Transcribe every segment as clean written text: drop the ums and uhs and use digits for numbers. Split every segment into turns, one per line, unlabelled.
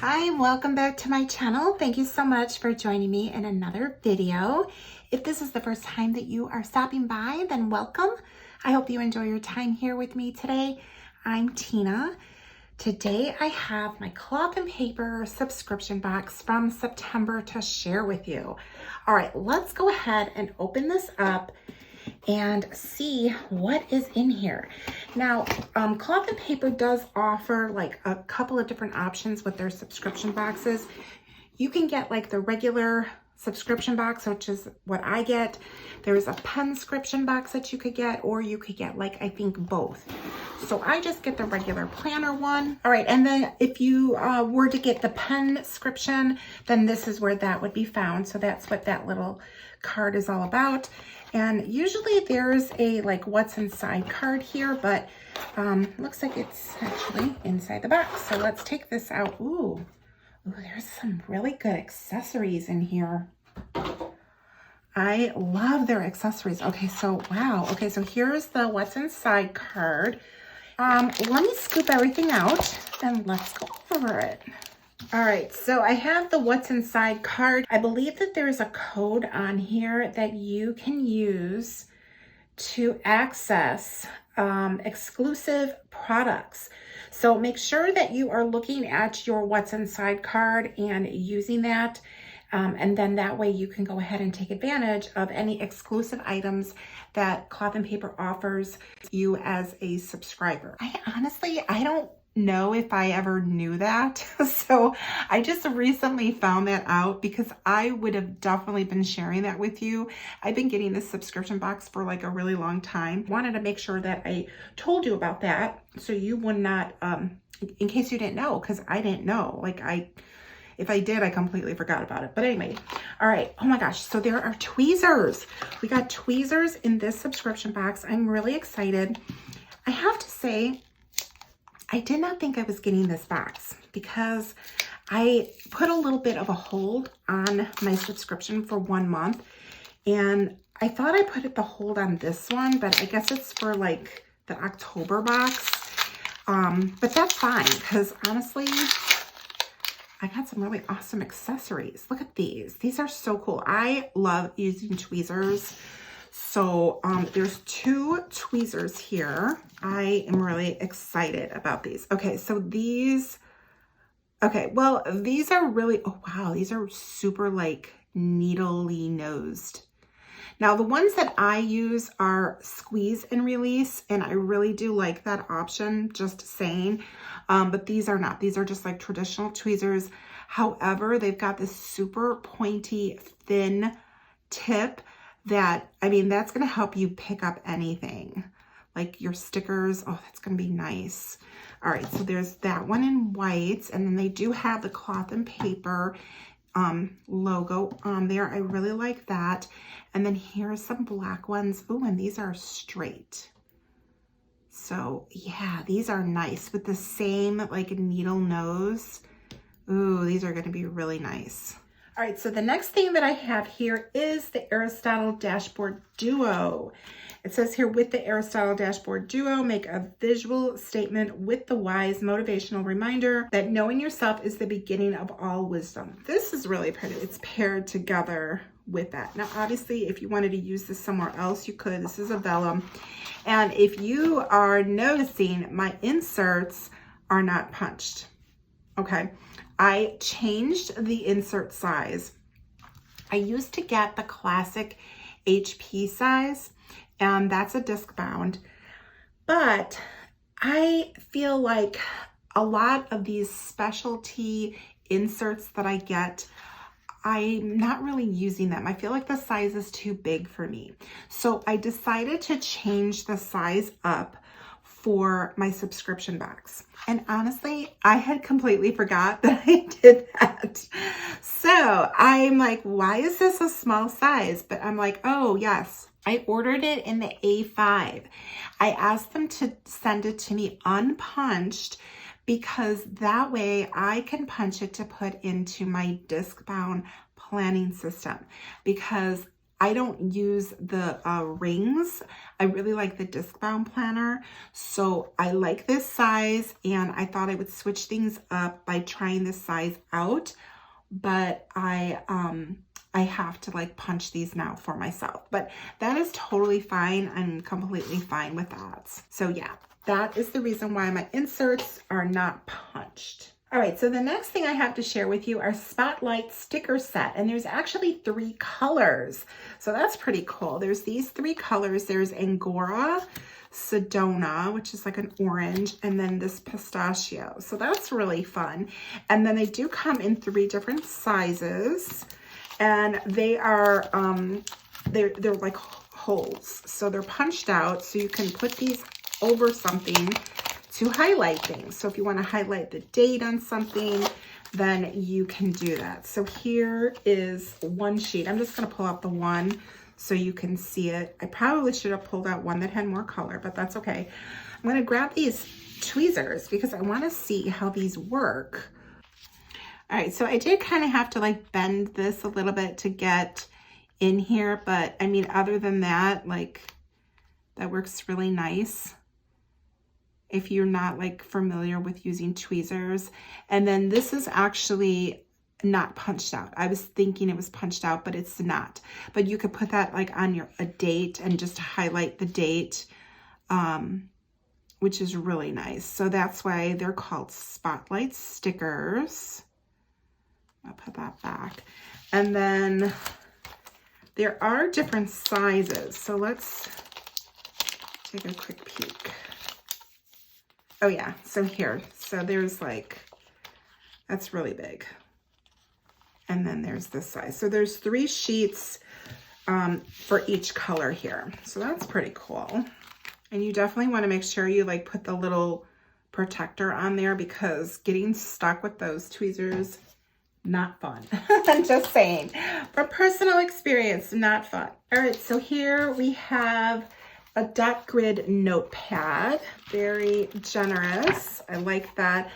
Hi, welcome back to my channel. Thank you so much for joining me in another video. If this is the first time that you are stopping by, then welcome. I hope you enjoy your time here with me today. I'm Tina. Today I have my cloth and paper subscription box from September to share with you. All right, let's go ahead and open this up and see what is in here. Now, Cloth and Paper does offer like a couple of different options with their subscription boxes. You can get like the regular subscription box, which is what I get. There's a pen-scription box that you could get, or you could get like, I think both. So I just get the regular planner one. All right, and then if you were to get the pen-scription, then this is where that would be found. So that's what that little card is all about. And usually there's a like what's inside card here, but looks like it's actually inside the box. So let's take this out. Ooh, there's some really good accessories in here. I love their accessories. Okay, so wow. Okay, so here's the what's inside card. Let me scoop everything out and let's go over it. All right, so I have the what's inside card. I believe that there's a code on here that you can use to access exclusive products. So make sure that you are looking at your what's inside card and using that. And then that way you can go ahead and take advantage of any exclusive items that Cloth and Paper offers you as a subscriber. I don't know if I ever knew that. So I just recently found that out because I would have definitely been sharing that with you. I've been getting this subscription box for like a really long time. Wanted to make sure that I told you about that so you would not, in case you didn't know, because I didn't know. If I did, I completely forgot about it. But anyway, all right. Oh my gosh. So there are tweezers. We got tweezers in this subscription box. I'm really excited. I have to say, I did not think I was getting this box because I put a little bit of a hold on my subscription for 1 month. And I thought I put the hold on this one, but I guess it's for like the October box. But that's fine because honestly, I got some really awesome accessories. Look at these. These are so cool. I love using tweezers. So there's 2 tweezers here. I am really excited about these. Okay, so these, okay, well, these are really, oh wow, these are super like needly nosed. Now the ones that I use are squeeze and release, and I really do like that option, just saying. But these are not. These are just like traditional tweezers. However, they've got this super pointy, thin tip that, I mean, that's going to help you pick up anything. Like your stickers. Oh, that's going to be nice. All right, so there's that one in white, and then they do have the Cloth and Paper logo on there. I really like that. And then here are some black ones. Oh, and these are straight. So yeah, these are nice with the same like needle nose. Ooh, these are going to be really nice. All right, so the next thing that I have here is the Aristotle Dashboard Duo. It says here, with the Aristotle Dashboard Duo, make a visual statement with the wise motivational reminder that knowing yourself is the beginning of all wisdom. This is really pretty. It's paired together with that. Now, obviously, if you wanted to use this somewhere else, you could. This is a vellum. And if you are noticing, my inserts are not punched. Okay. I changed the insert size. I used to get the classic HP size, and that's a disc bound. But I feel like a lot of these specialty inserts that I get, I'm not really using them. I feel like the size is too big for me. So I decided to change the size up for my subscription box. And honestly, I had completely forgot that I did that. So I'm like, why is this a small size? But I'm like, oh yes, I ordered it in the A5. I asked them to send it to me unpunched because that way I can punch it to put into my disc bound planning system, because I don't use the rings. I really like the disc bound planner. So I like this size, and I thought I would switch things up by trying this size out, but I have to like punch these now for myself, but that is totally fine. I'm completely fine with that. So yeah, that is the reason why my inserts are not punched. All right, so the next thing I have to share with you are Spotlight sticker set, and there's actually 3 colors. So that's pretty cool. There's these 3 colors. There's Angora, Sedona, which is like an orange, and then this pistachio. So that's really fun. And then they do come in 3 different sizes, and they are, they're like holes. So they're punched out, so you can put these over something to highlight things. So if you want to highlight the date on something, then you can do that. So here is one sheet. I'm just going to pull out the one so you can see it. I probably should have pulled out one that had more color, but that's okay. I'm going to grab these tweezers because I want to see how these work. All right, so I did kind of have to like bend this a little bit to get in here, but I mean, other than that, like that works really nice if you're not like familiar with using tweezers. And then this is actually not punched out. I was thinking it was punched out, but it's not. But you could put that like on a date and just highlight the date, which is really nice. So that's why they're called Spotlight stickers. I'll put that back. And then there are different sizes. So let's take a quick peek. Oh yeah, so here, so there's like, that's really big. And then there's this size. So there's 3 sheets for each color here. So that's pretty cool. And you definitely want to make sure you like put the little protector on there, because getting stuck with those tweezers, not fun. I'm just saying, from personal experience, not fun. All right, so here we have a dot grid notepad, very generous. I like that.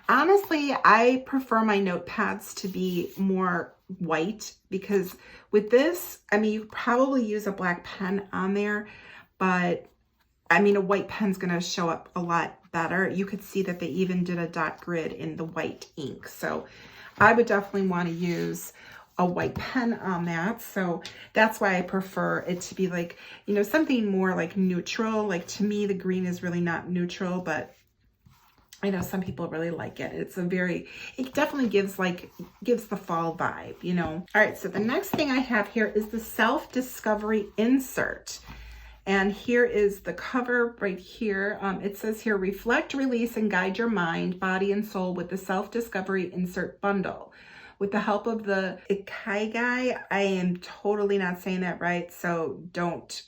Honestly, I prefer my notepads to be more white, because with this, I mean, you probably use a black pen on there, but I mean, a white pen's gonna show up a lot better. You could see that they even did a dot grid in the white ink. So I would definitely want to use a white pen on that. So that's why I prefer it to be like, you know, something more like neutral. Like to me, the green is really not neutral, but I know some people really like it. It's a very, it definitely gives the fall vibe, you know. All right, so the next thing I have here is the self-discovery insert. And here is the cover right here. It says here, reflect, release, and guide your mind, body, and soul with the self-discovery insert bundle. With the help of the Ikigai, I am totally not saying that right, so don't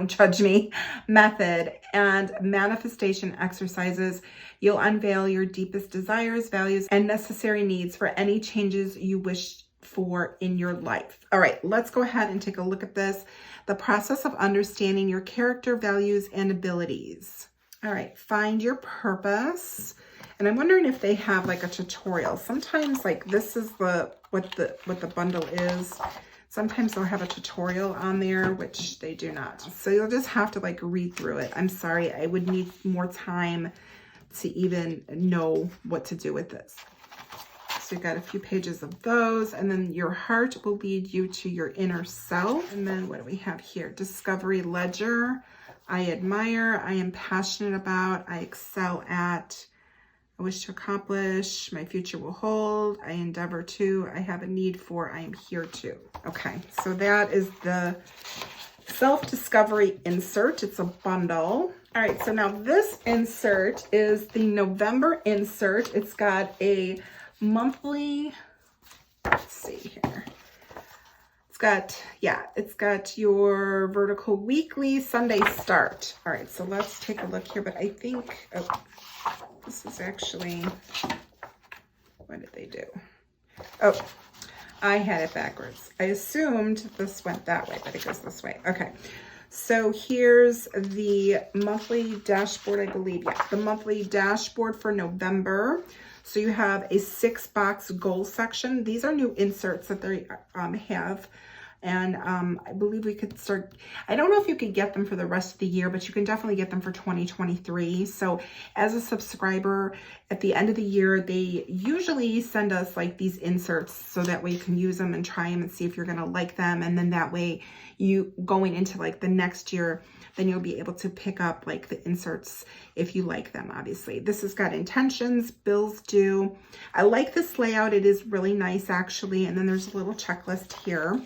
judge me, method and manifestation exercises, you'll unveil your deepest desires, values, and necessary needs for any changes you wish for in your life. All right, let's go ahead and take a look at this. The process of understanding your character, values, and abilities. All right, find your purpose. And I'm wondering if they have like a tutorial. Sometimes like this is what the bundle is. Sometimes they'll have a tutorial on there, which they do not. So you'll just have to like read through it. I'm sorry, I would need more time to even know what to do with this. So you've got a few pages of those, and then your heart will lead you to your inner self. And then what do we have here? Discovery ledger. I admire, I am passionate about, I excel at, I wish to accomplish, my future will hold, I endeavor to, I have a need for, I am here to. Okay, so that is the self-discovery insert. It's a bundle. All right, so now this insert is the November insert. It's got a monthly, let's see here. It's got your vertical weekly Sunday start. All right, so let's take a look here, but I think, oh, this is actually, what did they do? Oh, I had it backwards. I assumed this went that way, but it goes this way. Okay, so here's the monthly dashboard, I believe. Yeah, the monthly dashboard for November. So you have a 6-box goal section. These are new inserts that they have. And I believe we could start, I don't know if you could get them for the rest of the year, but you can definitely get them for 2023. So as a subscriber, at the end of the year, they usually send us like these inserts so that way you can use them and try them and see if you're gonna like them. And then that way you going into like the next year, then you'll be able to pick up like the inserts if you like them, obviously. This has got intentions, bills due. I like this layout. It is really nice actually. And then there's a little checklist here.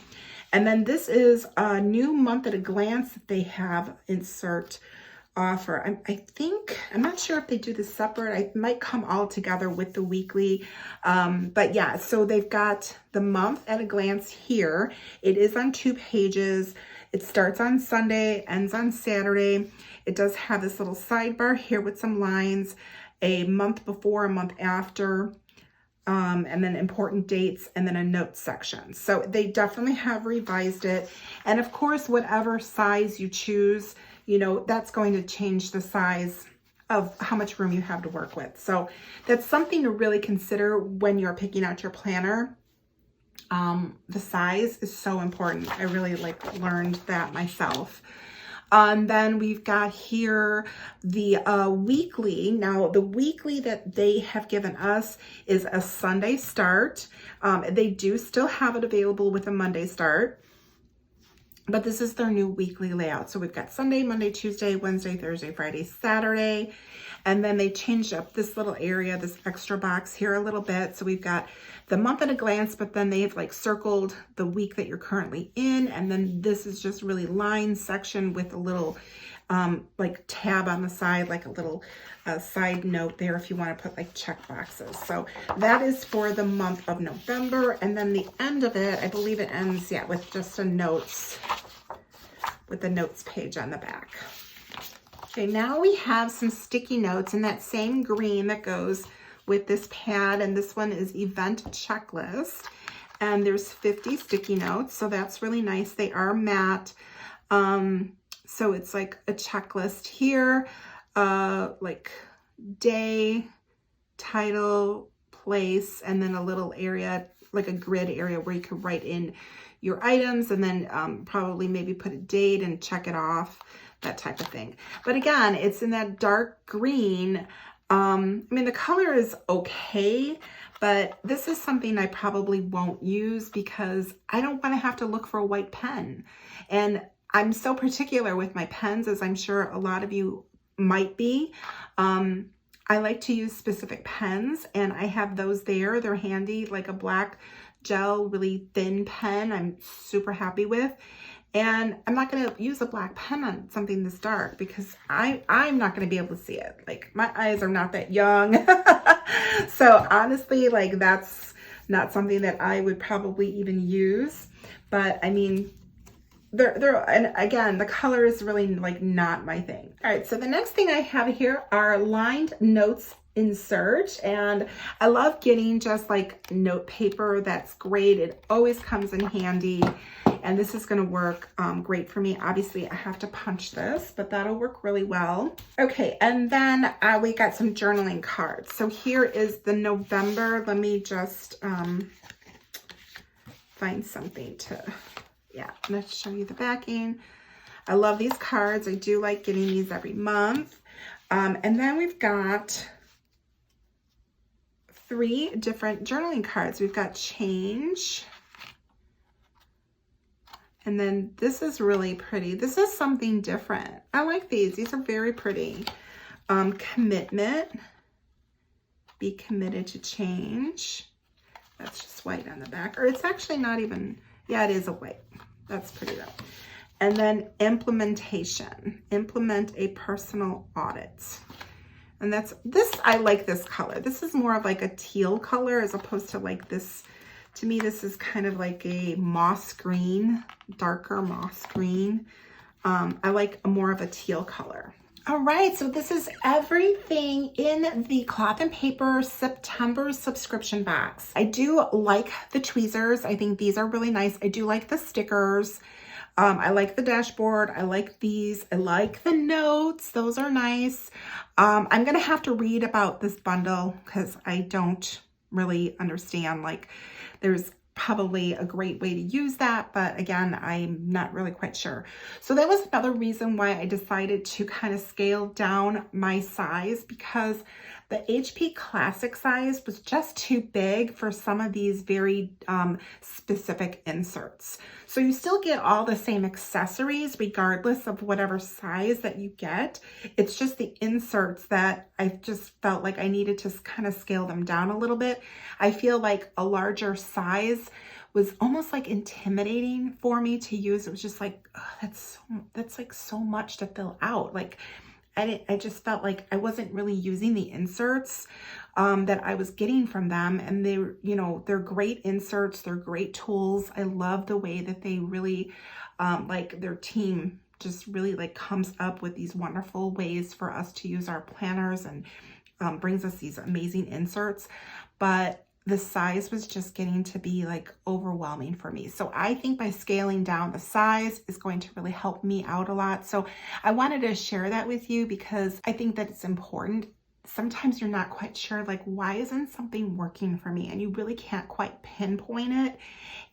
And then this is a new month at a glance that they have insert offer. I think, I'm not sure if they do this separate. I might come all together with the weekly. But yeah, so they've got the month at a glance here. It is on 2 pages. It starts on Sunday, ends on Saturday. It does have this little sidebar here with some lines, a month before, a month after, and then important dates, and then a notes section. So they definitely have revised it. And of course, whatever size you choose, you know, that's going to change the size of how much room you have to work with. So that's something to really consider when you're picking out your planner. The size is so important. I really learned that myself. Then we've got here the weekly. Now the weekly that they have given us is a Sunday start. They do still have it available with a Monday start, but this is their new weekly layout. So we've got Sunday, Monday, Tuesday, Wednesday, Thursday, Friday, Saturday. And then they changed up this little area, this extra box here a little bit. So we've got the month at a glance, but then they've like circled the week that you're currently in. And then this is just really line section with a little like tab on the side, like a little side note there if you want to put like check boxes. So that is for the month of November. And then the end of it, I believe it ends, yeah, with just a notes, with the notes page on the back. Okay, now we have some sticky notes in that same green that goes with this pad, and this one is event checklist, and there's 50 sticky notes, so that's really nice. They are matte, so it's like a checklist here, like day, title, place, and then a little area, like a grid area where you can write in your items, and then probably maybe put a date and check it off, that type of thing. But again, it's in that dark green. I mean, the color is okay, but this is something I probably won't use because I don't want to have to look for a white pen. And I'm so particular with my pens, as I'm sure a lot of you might be. I like to use specific pens, and I have those there. They're handy, like a black gel, really thin pen I'm super happy with. And I'm not going to use a black pen on something this dark because I'm not going to be able to see it. Like, my eyes are not that young. So honestly, like, that's not something that I would probably even use. But I mean, and again, the color is really like not my thing. All right, so the next thing I have here are lined notes insert, and I love getting just like note paper. That's great. It always comes in handy, and this is going to work great for me. Obviously, I have to punch this, but that'll work really well. Okay, and then we got some journaling cards. So here is the November. Let me just find something to, yeah, let's show you the backing. I love these cards. I do like getting these every month. And then we've got 3 different journaling cards. We've got change. And then this is really pretty. This is something different. I like these. These are very pretty. Commitment. Be committed to change. That's just white on the back. Or it's actually not even, yeah, it is a white. That's pretty though. And then implementation. Implement a personal audit. And that's this, I like this color. This is more of like a teal color as opposed to like this. To me, this is kind of like a moss green, darker moss green. I like more of a teal color. All right, so this is everything in the Cloth and Paper September subscription box. I do like the tweezers. I think these are really nice. I do like the stickers. I like the dashboard. I like these. I like the notes. Those are nice. I'm going to have to read about this bundle because I don't really understand. Like, there's probably a great way to use that, but again, I'm not really quite sure. So that was another reason why I decided to kind of scale down my size, because the HP Classic size was just too big for some of these very specific inserts. So you still get all the same accessories regardless of whatever size that you get. It's just the inserts that I just felt like I needed to kind of scale them down a little bit. I feel like a larger size was almost like intimidating for me to use. It was just like, oh, that's like so much to fill out. Like I just felt like I wasn't really using the inserts that I was getting from them. And they, you know, they're great inserts. They're great tools. I love the way that they really, like their team just really like comes up with these wonderful ways for us to use our planners and brings us these amazing inserts. But the size was just getting to be like overwhelming for me. So I think by scaling down the size is going to really help me out a lot. So I wanted to share that with you because I think that it's important. Sometimes you're not quite sure, like, why isn't something working for me? And you really can't quite pinpoint it.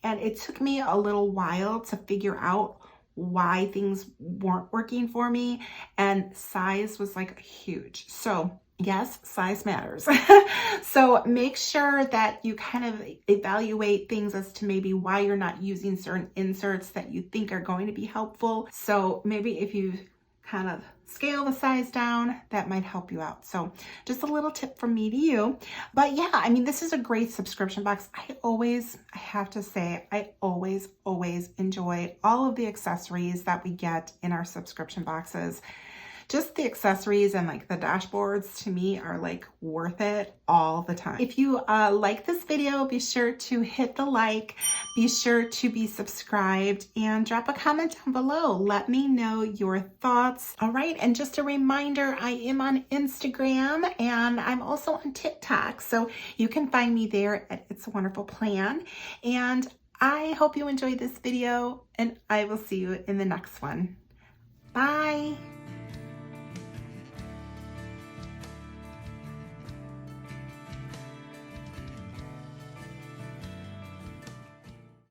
And it took me a little while to figure out why things weren't working for me. And size was like huge. So yes, size matters. So make sure that you kind of evaluate things as to maybe why you're not using certain inserts that you think are going to be helpful. So maybe if you kind of scale the size down, that might help you out. So just a little tip from me to you. But yeah, I mean, this is a great subscription box. I have to say, I always enjoy all of the accessories that we get in our subscription boxes. Just the accessories and like the dashboards to me are like worth it all the time. If you like this video, be sure to hit the like, be sure to be subscribed, and drop a comment down below. Let me know your thoughts. All right, and just a reminder, I am on Instagram and I'm also on TikTok. So you can find me there at It's a Wonderful Plan. And I hope you enjoyed this video and I will see you in the next one. Bye.